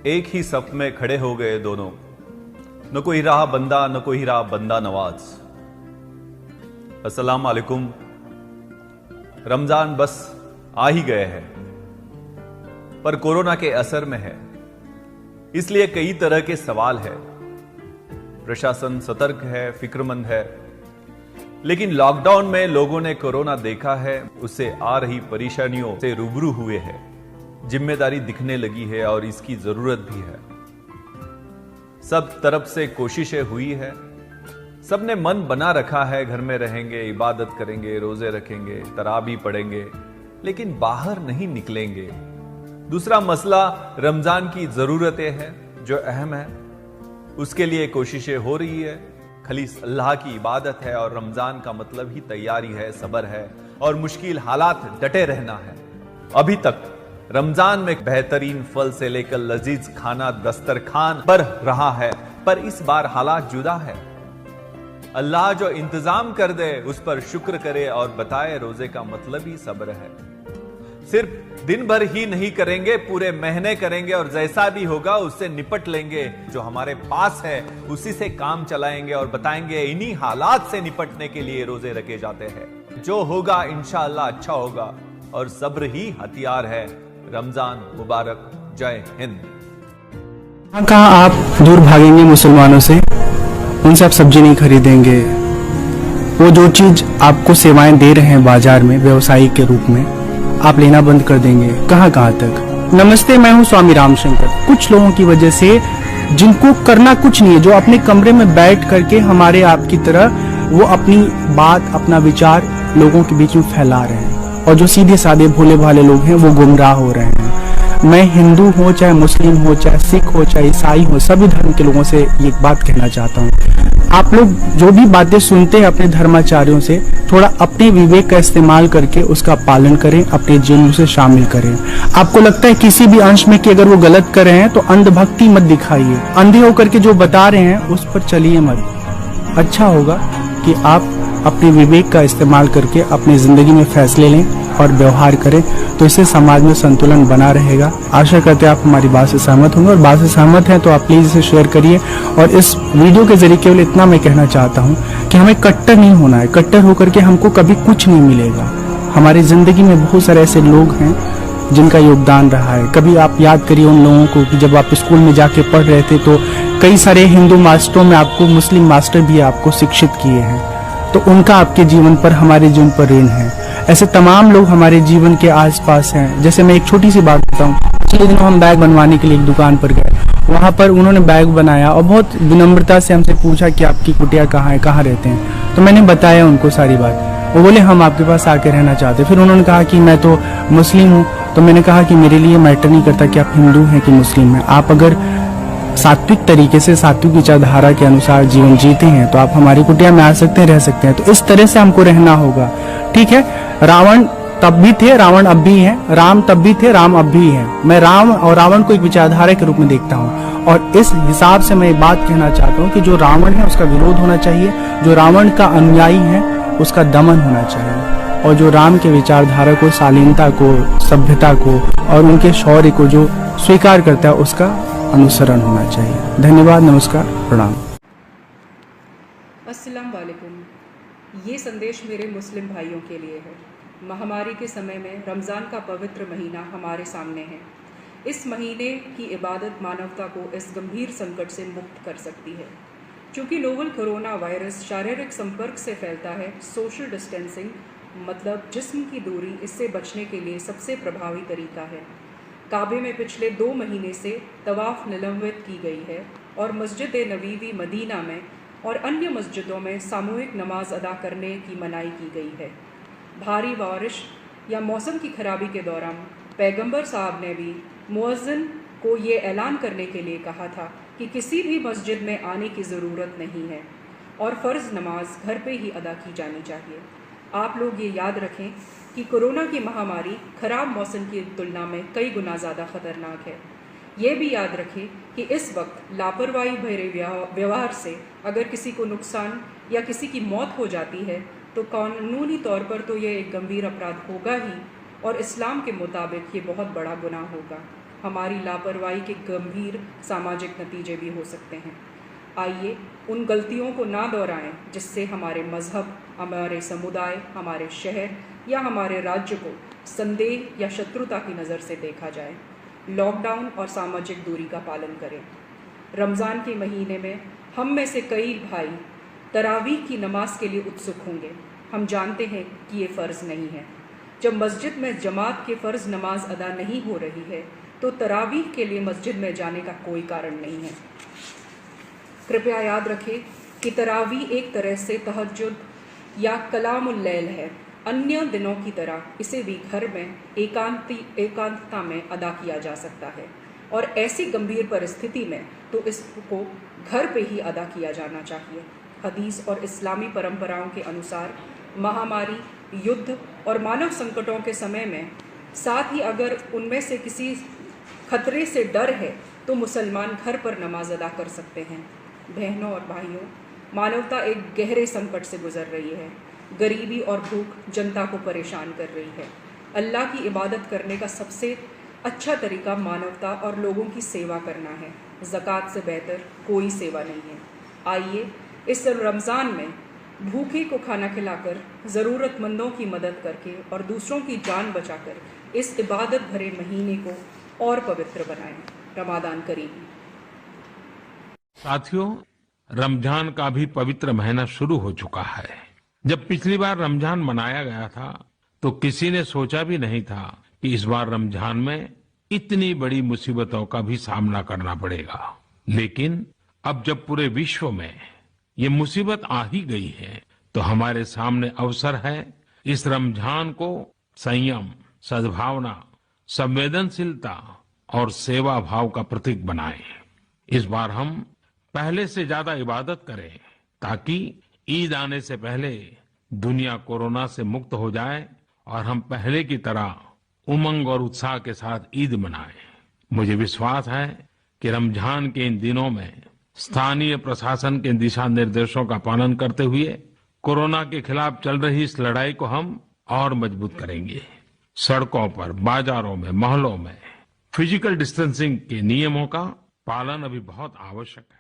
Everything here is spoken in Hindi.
एक ही सफ में खड़े हो गए दोनों, न कोई रहा बंदा न कोई रहा बंदा नवाज। अस्सलाम वालेकुम। रमजान बस आ ही गए हैं, पर कोरोना के असर में है, इसलिए कई तरह के सवाल है। प्रशासन सतर्क है, फिक्रमंद है, लेकिन लॉकडाउन में लोगों ने कोरोना देखा है, उससे आ रही परेशानियों से रूबरू हुए हैं। जिम्मेदारी दिखने लगी है और इसकी जरूरत भी है। सब तरफ से कोशिशें हुई है, सबने मन बना रखा है घर में रहेंगे, इबादत करेंगे, रोजे रखेंगे, तराबी पढ़ेंगे, लेकिन बाहर नहीं निकलेंगे। दूसरा मसला रमजान की जरूरतें हैं जो अहम है, उसके लिए कोशिशें हो रही है। खलीस अल्लाह की इबादत है और रमजान का मतलब ही तैयारी है, सब्र है और मुश्किल हालात डटे रहना है। अभी तक रमजान में बेहतरीन फल से लेकर लजीज खाना दस्तरखान पर रहा है, पर इस बार हालात जुदा है। अल्लाह जो इंतजाम कर दे उस पर शुक्र करे और बताए रोजे का मतलब ही सब्र है। सिर्फ दिन भर ही नहीं करेंगे, पूरे महीने करेंगे और जैसा भी होगा उससे निपट लेंगे। जो हमारे पास है उसी से काम चलाएंगे और बताएंगे इन्हीं हालात से निपटने के लिए रोजे रखे जाते हैं। जो होगा इंशाअल्लाह अच्छा होगा और सब्र ही हथियार है। रमजान मुबारक। जय हिंद। कहाँ आप दूर भागेंगे मुसलमानों से, उनसे आप सब्जी नहीं खरीदेंगे। वो जो चीज आपको सेवाएं दे रहे हैं बाजार में व्यवसायी के रूप में, आप लेना बंद कर देंगे। कहाँ तक। नमस्ते, मैं हूँ स्वामी रामशंकर। कुछ लोगों की वजह से, जिनको करना कुछ नहीं है, जो अपने कमरे में बैठ करके हमारे आपकी तरह वो अपनी बात, अपना विचार लोगों के बीच में फैला रहे हैं, और जो सीधे साधे भोले भाले लोग हैं वो गुमराह हो रहे हैं। मैं हिंदू हो, चाहे मुस्लिम हो, चाहे सिख हो, चाहे ईसाई हो, सभी धर्म के लोगों से एक बात कहना चाहता हूँ। आप लोग जो भी बातें सुनते हैं अपने धर्माचार्यों से, थोड़ा अपने विवेक का इस्तेमाल करके उसका पालन करें, अपने जीवन में उसे शामिल करें। आपको लगता है किसी भी अंश में कि अगर वो गलत कर रहे हैं तो अंधभक्ति मत दिखाइए। अंधे होकर के जो बता रहे हैं उस पर चलिए मत। अच्छा होगा कि आप अपने विवेक का इस्तेमाल करके अपनी जिंदगी में फैसले लें और व्यवहार करें, तो इससे समाज में संतुलन बना रहेगा। आशा करते हैं आप हमारी बात से सहमत होंगे, और बात से सहमत हैं तो आप प्लीज इसे शेयर करिए। और इस वीडियो के जरिए केवल इतना मैं कहना चाहता हूं कि हमें कट्टर नहीं होना है। कट्टर होकर के हमको कभी कुछ नहीं मिलेगा। हमारी जिंदगी में बहुत सारे ऐसे लोग हैं जिनका योगदान रहा है। कभी आप याद करिए उन लोगों को कि जब आप स्कूल में जाके पढ़ रहे थे तो कई सारे हिंदू मास्टरों में आपको मुस्लिम मास्टर भी आपको शिक्षित किए हैं, तो उनका आपके जीवन पर, हमारे जीवन पर ऋण है। ऐसे तमाम लोग हमारे जीवन के आसपास हैं। जैसे मैं एक छोटी सी बात बताऊं, पिछले दिनों हम बैग बनवाने के लिए एक दुकान पर गए। वहां पर उन्होंने बैग बनाया और बहुत विनम्रता से हमसे पूछा कि आपकी कुटिया कहाँ है, कहाँ रहते हैं। तो मैंने बताया उनको सारी बात। वो बोले हम आपके पास आके रहना चाहते। फिर उन्होंने कहा कि मैं तो मुस्लिम हूँ। तो मैंने कहा कि मेरे लिए मैटर नहीं करता कि आप हिंदू हैं कि मुस्लिम हैं। आप अगर सात्विक तरीके से, सात्विक विचारधारा के अनुसार जीवन जीते हैं तो आप हमारी कुटिया में आ सकते हैं, रह सकते हैं। तो इस तरह से हमको रहना होगा, ठीक है। रावण तब भी थे, रावण अब भी है। राम तब भी थे, राम अब भी है। मैं राम और रावण को एक विचारधारा के रूप में देखता हूँ, और इस हिसाब से मैं बात कहना चाहता हूँ कि जो रावण है उसका विरोध होना चाहिए, जो रावण का अनुयायी है उसका दमन होना चाहिए, और जो राम के विचारधारा को, शालीनता को, सभ्यता को और उनके शौर्य को जो स्वीकार करता है उसका अनुसरण होना चाहिए। धन्यवाद, नमस्कार, प्रणाम। अस्सलाम वालेकुम। ये संदेश मेरे मुस्लिम भाइयों के लिए है। महामारी के समय में रमज़ान का पवित्र महीना हमारे सामने है। इस महीने की इबादत मानवता को इस गंभीर संकट से मुक्त कर सकती है। चूँकि नोवल कोरोना वायरस शारीरिक संपर्क से फैलता है, सोशल डिस्टेंसिंग मतलब जिस्म की दूरी इससे बचने के लिए सबसे प्रभावी तरीका है। काबे में पिछले 2 महीने से तवाफ़ निलंबित की गई है और मस्जिद नबवी मदीना में और अन्य मस्जिदों में सामूहिक नमाज अदा करने की मनाही की गई है। भारी बारिश या मौसम की खराबी के दौरान पैगंबर साहब ने भी मुअज्जिन को ये ऐलान करने के लिए कहा था कि किसी भी मस्जिद में आने की ज़रूरत नहीं है और फ़र्ज़ नमाज घर पे ही अदा की जानी चाहिए। आप लोग ये याद रखें कि कोरोना की महामारी ख़राब मौसम की तुलना में कई गुना ज़्यादा ख़तरनाक है। ये भी याद रखें कि इस वक्त लापरवाही भरे व्यवहार से अगर किसी को नुकसान या किसी की मौत हो जाती है तो कानूनी तौर पर तो ये एक गंभीर अपराध होगा ही, और इस्लाम के मुताबिक ये बहुत बड़ा गुनाह होगा। हमारी लापरवाही के गंभीर सामाजिक नतीजे भी हो सकते हैं। आइए उन गलतियों को ना दोहराएं जिससे हमारे मजहब, हमारे समुदाय, हमारे शहर या हमारे राज्य को संदेह या शत्रुता की नज़र से देखा जाए। लॉकडाउन और सामाजिक दूरी का पालन करें। रमज़ान के महीने में हम में से कई भाई तरावीह की नमाज के लिए उत्सुक होंगे। हम जानते हैं कि ये फ़र्ज़ नहीं है। जब मस्जिद में जमात के फ़र्ज़ नमाज अदा नहीं हो रही है तो तरावीह के लिए मस्जिद में जाने का कोई कारण नहीं है। कृपया याद रखें कि तरावीह एक तरह से तहज्जुद या कलामुल लैल है। अन्य दिनों की तरह इसे भी घर में एकांतता में अदा किया जा सकता है और ऐसी गंभीर परिस्थिति में तो इसको घर पे ही अदा किया जाना चाहिए। हदीस और इस्लामी परंपराओं के अनुसार महामारी, युद्ध और मानव संकटों के समय में, साथ ही अगर उनमें से किसी खतरे से डर है तो मुसलमान घर पर नमाज अदा कर सकते हैं। बहनों और भाइयों, मानवता एक गहरे संकट से गुजर रही है। गरीबी और भूख जनता को परेशान कर रही है। अल्लाह की इबादत करने का सबसे अच्छा तरीका मानवता और लोगों की सेवा करना है। ज़कात से बेहतर कोई सेवा नहीं है। आइए इस रमज़ान में भूखे को खाना खिलाकर, ज़रूरतमंदों की मदद करके और दूसरों की जान बचाकर इस इबादत भरे महीने को और पवित्र बनाएं। रमादान करीम। साथियों, रमजान का भी पवित्र महीना शुरू हो चुका है। जब पिछली बार रमजान मनाया गया था तो किसी ने सोचा भी नहीं था कि इस बार रमजान में इतनी बड़ी मुसीबतों का भी सामना करना पड़ेगा। लेकिन अब जब पूरे विश्व में ये मुसीबत आ ही गई है तो हमारे सामने अवसर है इस रमजान को संयम, सद्भावना, संवेदनशीलता और सेवा भाव का प्रतीक बनाएं। इस बार हम पहले से ज्यादा इबादत करें ताकि ईद आने से पहले दुनिया कोरोना से मुक्त हो जाए और हम पहले की तरह उमंग और उत्साह के साथ ईद मनाएं। मुझे विश्वास है कि रमजान के इन दिनों में स्थानीय प्रशासन के दिशा निर्देशों का पालन करते हुए कोरोना के खिलाफ चल रही इस लड़ाई को हम और मजबूत करेंगे। सड़कों पर, बाजारों में, मोहल्लों में फिजिकल डिस्टेंसिंग के नियमों का पालन अभी बहुत आवश्यक है।